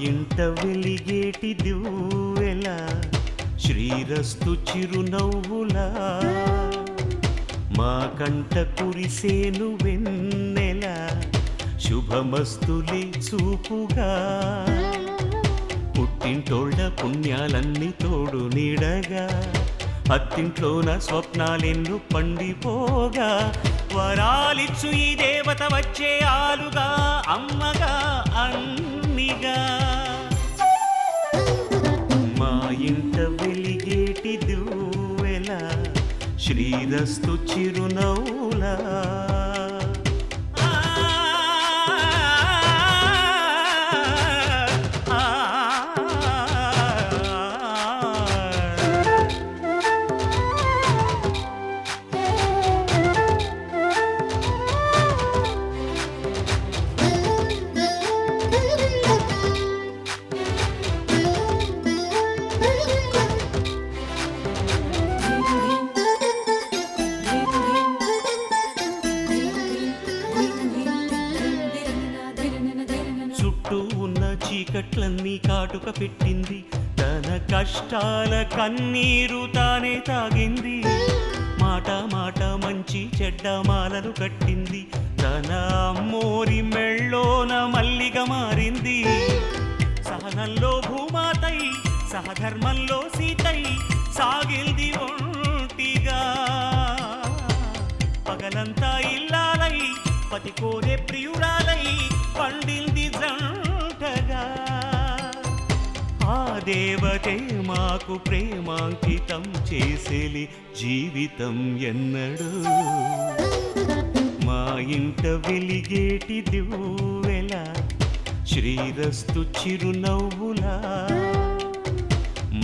ఇంట వెలిగేటి దివ్వెల శ్రీరస్తు చిరునవ్వులా మా కంట కురిసేను వెన్నెల శుభమస్తులే చూపుగా పుట్టింటోళ్ళ పుణ్యాలన్నీ తోడు నీడగా అత్తింట్లోన స్వప్నాలెన్ను పండిపోగా వరాలిచ్చు ఈ దేవత వచ్చే ఆలుగా అమ్మగా అన్నిగా మా ఇంట వెలిగేటి దివ్వెల శ్రీరస్తు చిరునవ్వులా చీకట్లన్నీ కాటుక పెట్టింది తన కష్టాల కన్నీరు తానే తాగింది మాట మాట మంచి చెడ్డ మాలలు కట్టింది తన అమ్మోరి మెళ్ళోన మల్లిగా మారింది సహనంలో భూమాతై సహధర్మంలో సీతై సాగిల్ది ఒంటిగా పగలంతా ఇల్లాలై పతి కోరే ప్రియురాలై పండింది ఆ దేవతే మాకు ప్రేమాంకితం చేసేలి జీవితం ఎన్నడు మా ఇంట వెలిగేటి దివ్వెల శ్రీరస్తు చిరునవ్వులా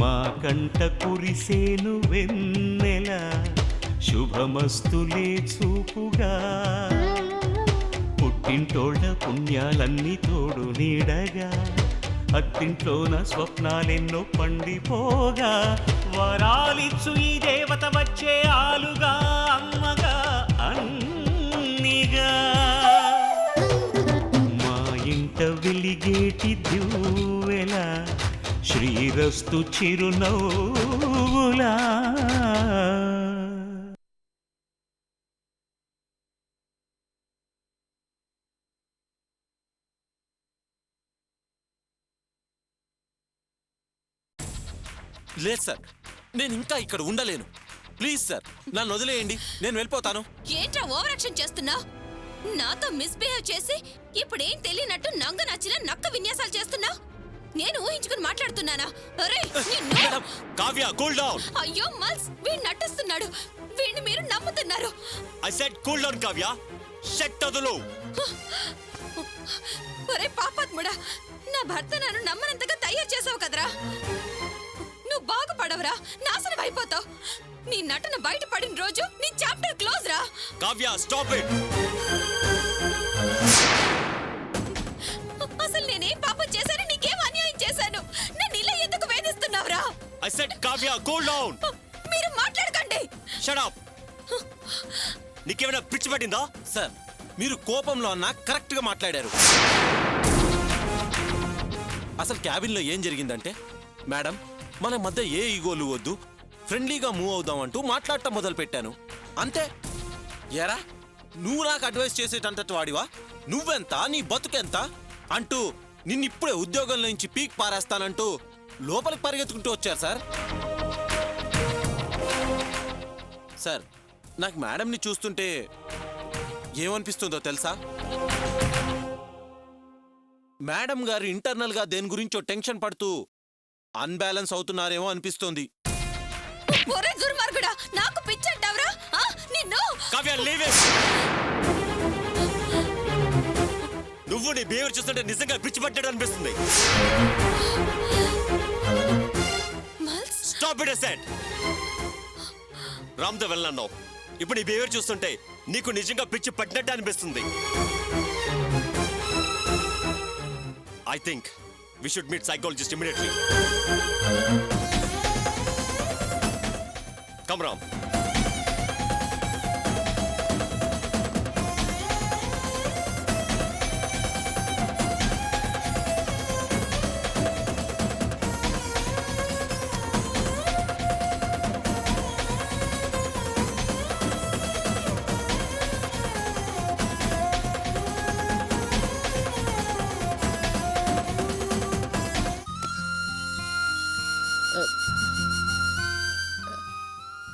మా కంట కురిసేను వెన్నెల శుభమస్తులే చూపుగా పుట్టింటోళ్ళ పుణ్యాలన్నీ తోడు నీడగా అత్తింట్లోన స్వప్నాలెన్నో పండిపోగా వరాలిచ్చు ఈ దేవత వచ్చే ఆలుగా అమ్మగా అన్నిగా మా ఇంట వెలిగేటి దివ్వెల శ్రీరస్తు చిరునవ్వులా లేదు సార్, నేను ఇంకా ఇక్కడ ఉండలేను. ప్లీజ్ సార్, నన్ను వదిలేయండి, నేను వెళ్ళిపోతాను. ఏంట్రా ఓవర్ యాక్షన్ చేస్తున్నా? నాతో మిస్బిహేవ్ చేసి ఇప్పుడేం తెలియనట్టు నంగ నచ్చిన నక్క విన్యాసాలు చేస్తున్నా? నేను ఊహించుకుని మాట్లాడుతున్నానా? Kavya, cool down. అయ్యో మల్స్, వీడు నటిస్తున్నాడు. వీడిని మీరు నమ్ముతున్నారు. I said cool down Kavya. Shut వదులు. ఒరే పాపాత్ముడా, నా భర్త నన్ను నమ్మనంతగా తయారు చేసావు కదరా. నువ్వు బాగుపడవరా, నాశనం అయిపోతావు. నీ నటన బయటపడిన రోజు నీ చాప్టర్ క్లోజ్ రా. Kavya, stop it. అసలు నేనేం పాపం చేశాను? నీకేం అన్యాయం చేశాను? నన్ను ఇలా ఎందుకు వేధిస్తున్నావురా? I said Kavya, cool down. మీరు మాట్లాడకండి. Shut up. నీకేమైనా పిచ్చి పట్టిందా? సార్, మీరు కోపంలో అన్నా కరెక్ట్ గా మాట్లాడారు. అసలు క్యాబిన్ లో ఏం జరిగిందంటే, మేడం మన మధ్య ఏ ఈగోలు వద్దు, ఫ్రెండ్లీగా మూవ్ అవుదాం అంటూ మాట్లాడటం మొదలు పెట్టాను. అంతే. ఎరా, నువ్వు నాకు అడ్వైస్ చేసేటంతటి వాడివా? నువ్వెంత, నీ బతుకెంత అంటూ నిన్నిప్పుడే ఉద్యోగంలో నుంచి పీక్ పారేస్తానంటూ లోపలికి పరిగెత్తుకుంటూ వచ్చారు సార్. సార్, నాకు మేడంని చూస్తుంటే ఏమనిపిస్తుందో తెలుసా? మేడం గారు ఇంటర్నల్ గా దేని గురించో టెన్షన్ పడుతూ అన్బ్యాలెన్స్ అవుతున్నారేమో అనిపిస్తోంది. నాకు పిచ్చంటావరా? నిన్ను కావ్య, లీవ్ ఇట్. నువ్వు నీ బిహేవియర్ చూస్తుంటే నిజంగా పిచ్చి పట్టాడు అనిపిస్తుంది. Stop it. ఐ సెడ్ రామ్తో వెళ్ళన్నావు. ఇప్పుడు నీ బిహేవియర్ చూస్తుంటే నీకు నిజంగా పిచ్చి పట్టినట్టు అనిపిస్తుంది. I think we should meet psychologist immediately. Come Ram.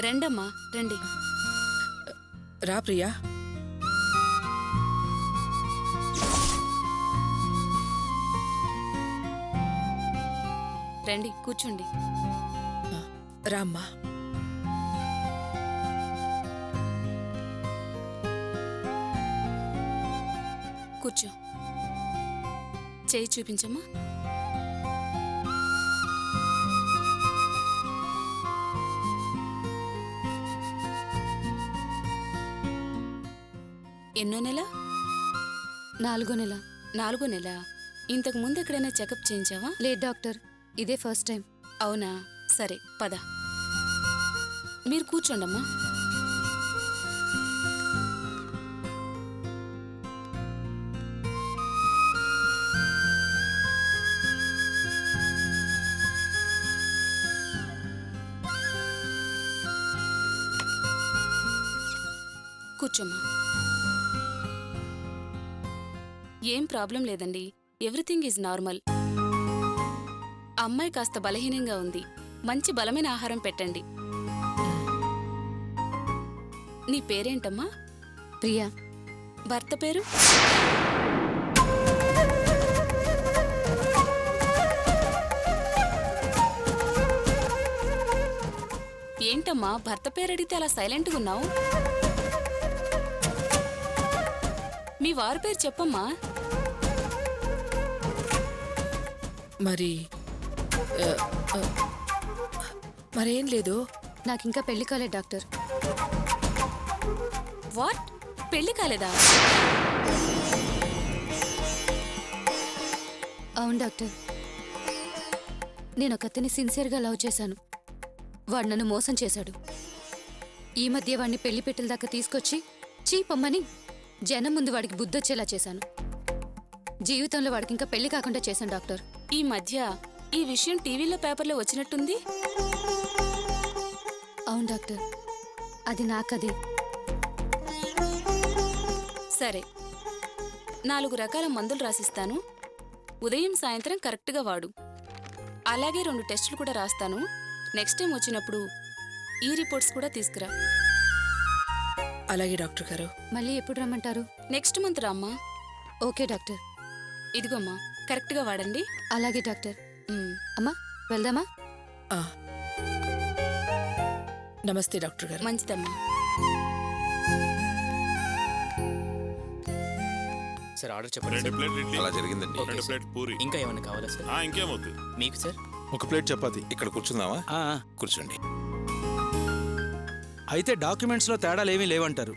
రండమ్మా రండి. రా ప్రియా. రండి కూర్చోండి. రామ్మా. కూర్చో. చేయి చూపించమ్మా. ఎన్నో నెల? 4వ నెల. 4వ నెల. ఇంతకు ముందు ఎక్కడైనా చెకప్ చేయించావా? లేదు డాక్టర్, ఇదే ఫస్ట్ టైం. అవునా, సరే పద. మీరు కూర్చోండమ్మా. కూర్చోమ్మా. ఏం ప్రాబ్లం లేదండి, ఎవ్రీథింగ్ ఈజ్ నార్మల్. అమ్మాయి కాస్త బలహీనంగా ఉంది, మంచి బలమైన ఆహారం పెట్టండి. నీ పేరేంటమ్మా? ప్రియా. భర్త పేరు? ఏంటమ్మా భర్త పేరు అడిగితే అలా సైలెంట్గా ఉన్నావు? మీ వారి పేరు చెప్పమ్మా. మరి మరేం లేదు. నాకింకా పెళ్లి కాలేదు డాక్టర్. వాట్? పెళ్లి కాలేదా? అవును డాక్టర్, నేను ఒక అతన్ని సిన్సియర్గా లవ్ చేశాను. వాడు నన్ను మోసం చేశాడు. ఈ మధ్య వాడిని పెళ్లి పెట్టెల దాకా తీసుకొచ్చి చీపమ్మని జనం ముందు వాడికి బుద్ధొచ్చేలా చేశాను. జీవితంలో వాడికి ఇంకా పెళ్లి కాకుండా చేశాను డాక్టర్. ఈ మధ్య ఈ విషయం టీవీలో పేపర్లో వచ్చినట్టుంది. అవును డాక్టర్, అది నా కదే. సరే, 4 రకాల మందులు రాసిస్తాను. ఉదయం సాయంత్రం కరెక్ట్గా వాడు. అలాగే 2 టెస్టులు కూడా రాస్తాను. నెక్స్ట్ టైం వచ్చినప్పుడు ఈ రిపోర్ట్స్ కూడా తీసుకురా. అలాగే డాక్టర్ గారు. మళ్ళీ ఎప్పుడు రమ్మంటారు? నెక్స్ట్ మంత్ రామ్మా. Okay doctor. ఇదిగోమ్మా, కరెక్ట్గా వాడండి. అలాగే డాక్టర్. ఉమ్. అమ్మా వెళ్దామా? ఆ. నమస్తే డాక్టర్ గారు. మంచిదమ్మా. సార్ ఆర్డర్ చెప్పండి. 2 ప్లేట్ ఇడ్లీ. అలా జరిగిందండి. 2 ప్లేట్ పూరి. ఇంకా ఏమైనా కావాలా సార్? ఇంకేమవుతుంది? మీకు సార్? 1 ప్లేట్ చపాతి. ఇక్కడ కూర్చుందామా? కూర్చోండి. అయితే డాక్యుమెంట్స్లో తేడాలు ఏమీ లేవంటారు.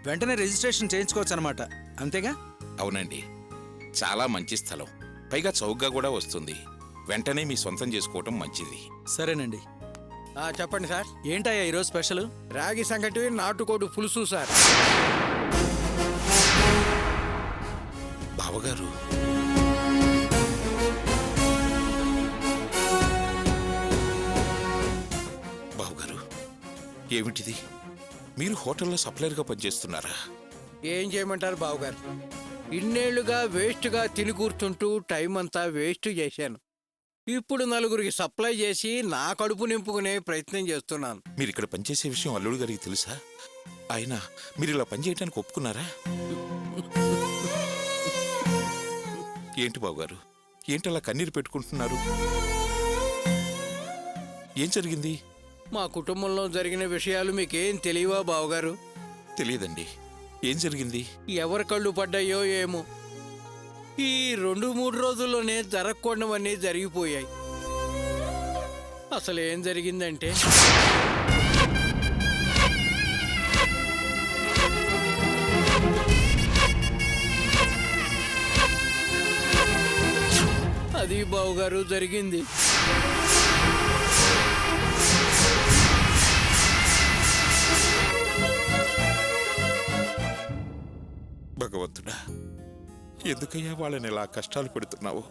వెంటనే రిజిస్ట్రేషన్ చేయించుకోవచ్చు అనమాట, అంతేగా? అవునండి, చాలా మంచి స్థలం, పైగా చౌకగా కూడా వస్తుంది. వెంటనే మీ సొంతం చేసుకోవటం మంచిది. సరేనండి. చెప్పండి సార్. ఏంటయ్యా ఈరోజు స్పెషల్? రాగి సంగటి, నాటుకోడు పులుసు సార్. బావగారు, బావగారు, ఏమిటిది? మీరు హోటల్లో సప్లైర్గా పనిచేస్తున్నారా? ఏం చేయమంటారు బావగారు, ఇన్నేళ్లుగా వేస్ట్గా తిని కూర్చుంటూ టైం అంతా వేస్ట్ చేశాను. ఇప్పుడు 4గురికి సప్లై చేసి నా కడుపు నింపుకునే ప్రయత్నం చేస్తున్నాను. మీరు ఇక్కడ పనిచేసే విషయం అల్లుడు గారికి తెలుసా? ఆయన మీరు ఇలా పనిచేయడానికి ఒప్పుకున్నారా? ఏంటి బావగారు, ఏంటి అలా కన్నీరు పెట్టుకుంటున్నారు? ఏం జరిగింది? మా కుటుంబంలో జరిగిన విషయాలు మీకేం తెలియవా బావగారు? తెలియదండి. ఏం జరిగింది? ఎవరి కళ్ళు పడ్డాయో ఏమో, ఈ 2-3 రోజుల్లోనే జరగకూడవన్నీ జరిగిపోయాయి. అసలు ఏం జరిగిందంటే, అది బావగారు జరిగింది. భగవంతుడా, ఎందుకయ్యా వాళ్ళని ఇలా కష్టాలు పెడుతున్నావు?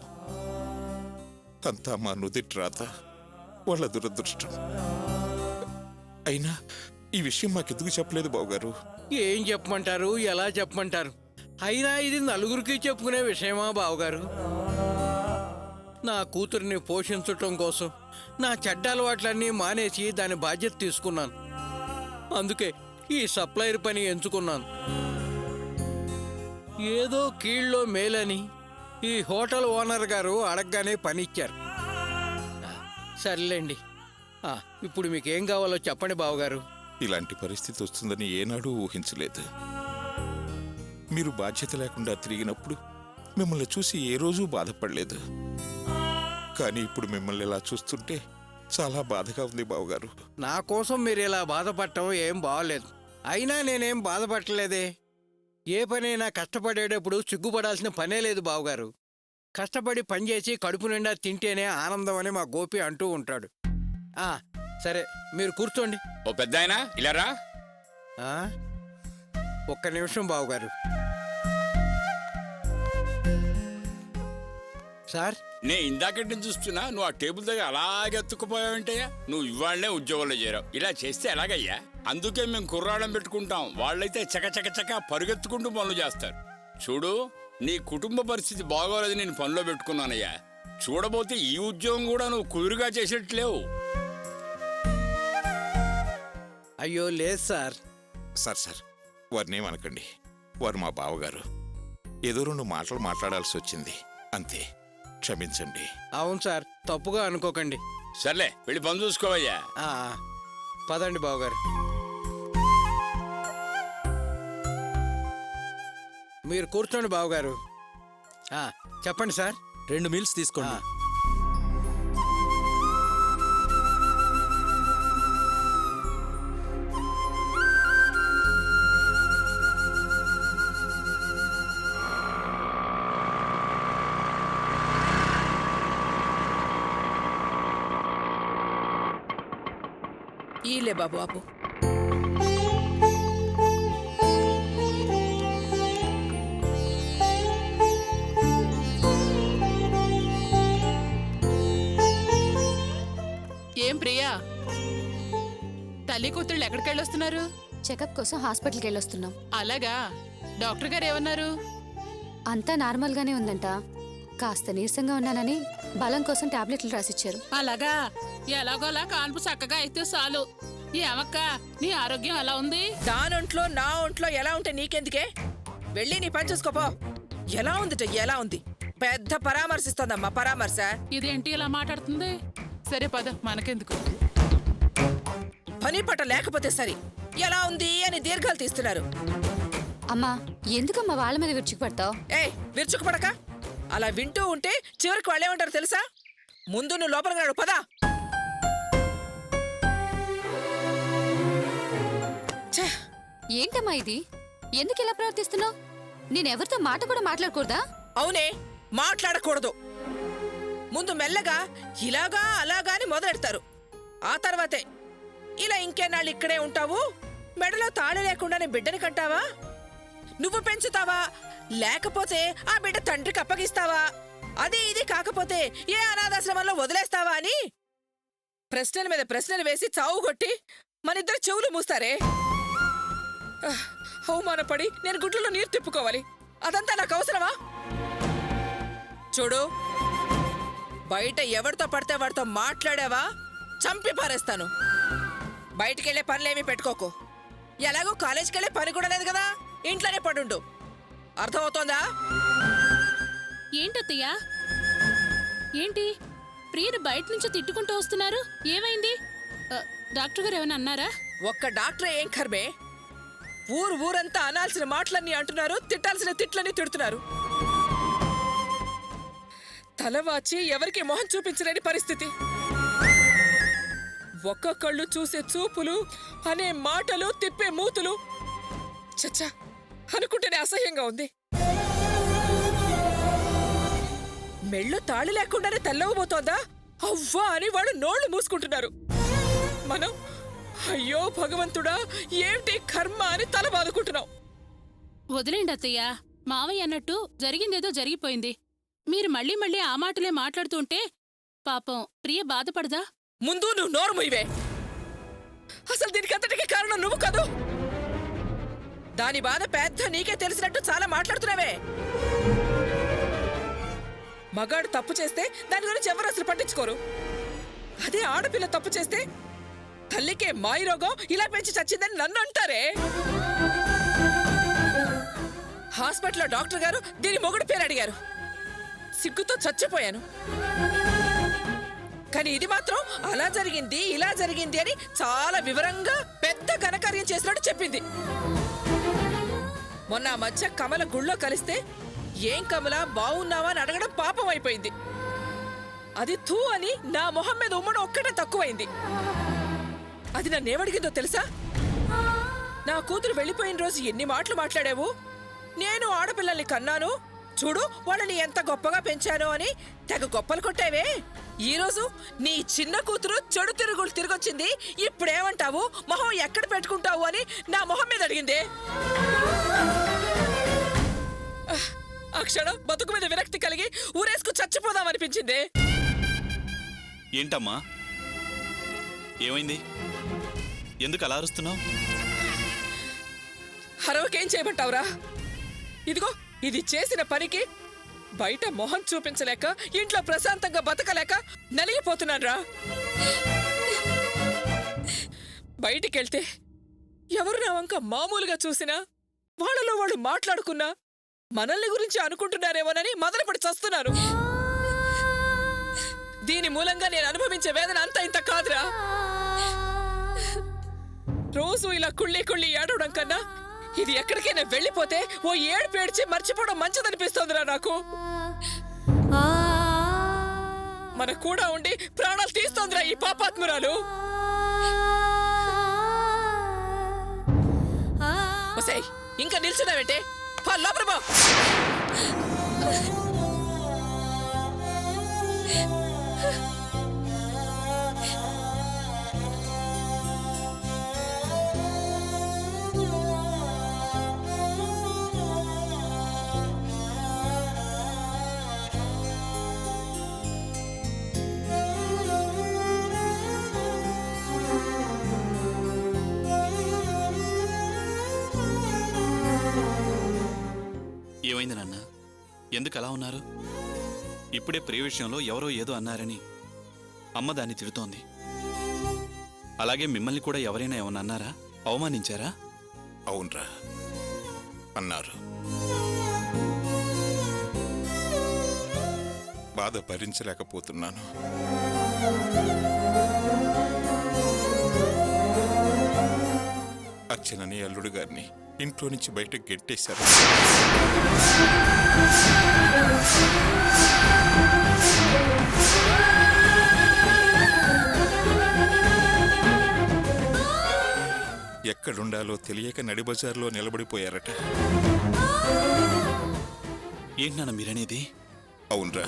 అంతా మా నుదిటి రాత, వాళ్ళ దురదృష్టం. అయినా ఈ విషయం మాకెందుకు చెప్పలేదు బావగారు? ఏం చెప్పమంటారు, ఎలా చెప్పమంటారు? అయినా ఇది 4గురికి చెప్పుకునే విషయమా బావగారు? నా కూతురిని పోషించటం కోసం నా చెడ్డ అలవాట్లన్నీ మానేసి దాని బాధ్యత తీసుకున్నాను. అందుకే ఈ సప్లైర్ పని ఎంచుకున్నాను. ఏదో కీళ్ళలో మేలని ఈ హోటల్ ఓనర్ గారు అడగగానే పని ఇచ్చారు. సర్లేండి, ఇప్పుడు మీకేం కావాలో చెప్పండి బావగారు. ఇలాంటి పరిస్థితి వస్తుందని ఏనాడూ ఊహించలేదు. మీరు బాధ్యత లేకుండా తిరిగినప్పుడు మిమ్మల్ని చూసి ఏ రోజూ బాధపడలేదు. కానీ ఇప్పుడు మిమ్మల్ని ఇలా చూస్తుంటే చాలా బాధగా ఉంది బావగారు. నా కోసం మీరు ఇలా బాధపడటం ఏం బాగలేదు. అయినా నేనేం బాధపడలేదే. ఏ పనైనా కష్టపడేటప్పుడు సిగ్గుపడాల్సిన పనే లేదు బావగారు. కష్టపడి పనిచేసి కడుపు నిండా తింటేనే ఆనందం అని మా గోపి అంటూ ఉంటాడు. సరే, మీరు కూర్చోండి. ఓ పెద్దాయనా ఇలా రా. ఒక్క నిమిషం బావగారు. సార్, నే ఇందాకటి నుంచి చూస్తున్నా నువ్వు ఆ టేబుల్ దగ్గర అలాగే ఎత్తుకుపోయావంటయ్యా. నువ్వు ఇవాళ్లే ఉద్యోగంలో చేరావు. ఇలా చేస్తే ఎలాగయ్యా? అందుకే మేము కుర్రాళ్ళం పెట్టుకుంటాం. వాళ్ళైతే చక పరుగెత్తుకుంటూ పనులు చేస్తారు. చూడు, నీ కుటుంబ పరిస్థితి బాగోలేదు, నేను పనిలో పెట్టుకున్నానయ్యా. చూడబోతే ఈ ఉద్యోగం కూడా నువ్వు కుదురుగా చేసేట్లేవు. అయ్యో లేదు సార్. సార్ వారినేమనకండి. వారు మా బావగారు. ఏదో 2 మాటలు మాట్లాడాల్సి వచ్చింది, అంతే. క్షమించండి. అవును సార్, తప్పుగా అనుకోకండి. సర్లే, వెళ్ళి పని చూసుకోవయ్యా. పదండి బావగారు. మీరు కూర్చోండి బావగారు. చెప్పండి సార్. 2 మీల్స్ తీసుకోండి. ఈలే బాబు ఆపు. ఏం ప్రియా, తల్లి కూతుళ్ళు ఎక్కడికి వెళ్ళొస్తున్నారు? చెకప్ కోసం హాస్పిటల్కి వెళ్ళొస్తున్నాం. అలాగా? డాక్టర్ గారు ఏమన్నారు? అంతా నార్మల్గానే ఉందంట. కాస్త నీరసంగా ఉన్నానని బలం కోసం టాబ్లెట్లు రాసిచ్చారు. అలాగా? ఎలాగోలా కాన్పు చక్కగా అయితే చాలు. ఏమక్క, నీ ఆరోగ్యం ఎలా ఉంది? దానొంట్లో నా ఒంట్లో ఎలా ఉంటే నీకెందుకే? వెళ్ళి నీ పని చూసుకోపో. ఎలా ఉందిట? ఎలా ఉంది? పెద్ద పరామర్శిస్తోందమ్మా, పరామర్శ. ఇదేంటి ఇలా మాట్లాడుతుంది? సరే పద, మనకెందుకు. పని పట్ట లేకపోతే సరి. ఎలా ఉంది అని దీర్ఘాలు తీస్తున్నారు. అమ్మా, ఎందుకమ్మా వాళ్ళ మీద విరుచుకుపడతావు? విరుచుకుపడక. అలా వింటూ ఉంటే చివరికి వాళ్ళేమంటారు తెలుసా? ముందు నువ్వు లోపలికి రాడు, పదా. ఏంటమ్మా ఇది? ఎందుకు ఇలా ప్రవర్తిస్తున్నావు? నేనెవరితో మాట కూడా మాట్లాడకూడదా? అవునే, మాట్లాడకూడదు. ముందు మెల్లగా ఇలాగా అలాగా అని మొదలెడతారు. ఆ తర్వాతే ఇలా ఇంకేనాళ్ళు ఇక్కడే ఉంటావు, మెడలో తాళి లేకుండానే బిడ్డని కంటావా, నువ్వు పెంచుతావా, లేకపోతే ఆ బిడ్డ తండ్రికి అప్పగిస్తావా, అది ఇది కాకపోతే ఏ అనాథాశ్రమంలో వదిలేస్తావా అని ప్రశ్నల మీద ప్రశ్నలు వేసి చావు కొట్టి మనిద్దరు చెవులు మూస్తారే. అవమానపడి నేను గుడ్లలో నీరు తిప్పుకోవాలి. అదంతా నాకు అవసరమా? చూడు, బయట ఎవరితో పడితే వాడితో మాట్లాడావా చంపి పారేస్తాను. బయటికెళ్లే పనులేమీ పెట్టుకోకు. ఎలాగో కాలేజీకెళ్లే పని కూడా లేదు కదా, ఇంట్లోనే పడుండు. అర్థమవుతోందా? ఏంటత్తయ్యా? ఏంటి ప్రియను బయట నుంచి తిట్టుకుంటూ వస్తున్నారు? ఏమైంది? డాక్టర్ గారు ఏమైనా అన్నారా? ఒక్క డాక్టర్ ఏం కర్మే, ఊరంతా అనాల్సిన మాటలన్నీ అంటున్నారు, తిట్టాల్సిన తిట్లన్నీ తిడుతున్నారు. తలవాచి ఎవరికి మొహం చూపించలేని పరిస్థితి. ఒక్కొక్కళ్ళు చూసే చూపులు, అనే మాటలు, తిప్పే మూతులు చచ్చా అనుకుంటేనే అసహ్యంగా ఉంది. మెళ్ళు తాళి లేకుండానే తెల్లవబోతోందా? అవ్వా అని వాడు నోళ్లు మూసుకుంటున్నారు. మనం అయ్యో భగవంతుడా ఏమిటి కర్మ అని తల బాదుకుంటున్నాం. వదిలేండి అత్తయ్య, మావయ్య అన్నట్టు జరిగిందేదో జరిగిపోయింది. మీరు మళ్ళీ మళ్ళీ ఆ మాటలే మాట్లాడుతుంటే పాపం ప్రియ బాధపడదా? ముందు నువ్వు నోరు మూయవే. అసలు దీనికంతటికి కారణం నువ్వు కాదు. దాని బాధ పెద్ద నీకే తెలిసినట్టు చాలా మాట్లాడుతున్నావే. మగాడు తప్పు చేస్తే దాని గురించి ఎవరు అసలు పట్టించుకోరు. అదే ఆడపిల్ల తప్పు చేస్తే తల్లికే మాయి రోగం ఇలా పెంచి చచ్చిందని నన్ను అంటారే. హాస్పిటల్లో డాక్టర్ గారు దీని మొగుడు పేరు అడిగారు. సిగ్గుతో చచ్చిపోయాను. కానీ ఇది మాత్రం అలా జరిగింది ఇలా జరిగింది అని చాలా వివరంగా పెద్ద ఘనకార్యం చేసినట్టు చెప్పింది. మొన్న ఆ మధ్య కమల గుళ్ళో కలిస్తే ఏం కమల బాగున్నావా అని అడగడం పాపం అయిపోయింది. అది తూ అని నా మొహం మీద ఉమ్మడం ఒక్కటే తక్కువైంది. అది నన్నేమడిగిందో తెలుసా? నా కూతురు వెళ్ళిపోయిన రోజు ఎన్ని మాటలు మాట్లాడావు, నేను ఆడపిల్లల్ని కన్నాను, చూడు వాళ్ళని ఎంత గొప్పగా పెంచాను అని తెగ గొప్పలు కొట్టావే. ఈరోజు నీ చిన్న కూతురు చెడు తిరుగులు తిరిగొచ్చింది, ఇప్పుడేమంటావు, మొహం ఎక్కడ పెట్టుకుంటావు అని నా మొహం మీద అడిగిందే. ఆ క్షణం బతుకు మీద విరక్తి కలిగి ఊరేసుకు చచ్చిపోదామనిపించిందే. ఏంటమ్మా, ఏమైంది? ఎందుకు అలా అరుస్తున్నావు? హరవకేం చేయమంటావురా? ఇదిగో ఇది చేసిన పనికి బయట మొహం చూపించలేక ఇంట్లో ప్రశాంతంగా బతకలేక నలిగిపోతున్నాన్రా. బయటికెళ్తే ఎవరు నా వంక మామూలుగా చూసినా, వాళ్ళలో వాళ్ళు మాట్లాడుకున్నా మనల్ని గురించి అనుకుంటున్నారేమోనని మొదలుపడి చస్తున్నాను. దీని మూలంగా నేను అనుభవించే వేదన అంతా ఇంత కాదురా. రోజు ఇలా కుళ్ళి కుళ్ళి ఏడవడం కన్నా ఇది ఎక్కడికైనా వెళ్ళిపోతే ఓ ఏడుపు ఏడ్చి మర్చిపోవడం మంచిదనిపిస్తోందిరా నాకు. మన కూడా ఉండి ప్రాణాలు తీస్తోందిరా ఈ పాపాత్మురాలు. ఒసేయ్, ఇంకా నిల్చున్నావేంటే? లోపల పో. ఏమైంది నాన్న? ఎందుకు అలా ఉన్నారు? ఇప్పుడే ప్రియ విషయంలో ఎవరో ఏదో అన్నారని అమ్మ దాన్ని తిడుతోంది. అలాగే మిమ్మల్ని కూడా ఎవరైనా ఏమన్నా అన్నారా? అవమానించారా? అవునరా, అన్నారు. బాధ భరించలేకపోతున్నాను. అర్చనని అల్లుడు గారిని ఇంట్లో నుంచి బయటకు గెట్టేశారు. ఎక్కడుండాలో తెలియక నడిబజార్లో నిలబడిపోయారట. ఏంటన్నా మీరనేది? అవునరా,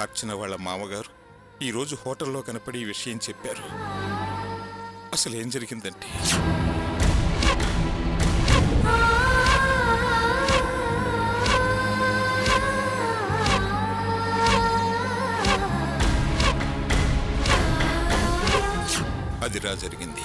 అర్చన వాళ్ళ మామగారు ఈరోజు హోటల్లో కనపడి ఈ విషయం చెప్పారు. అసలు ఏం జరిగిందంటే, అదిరా జరిగింది.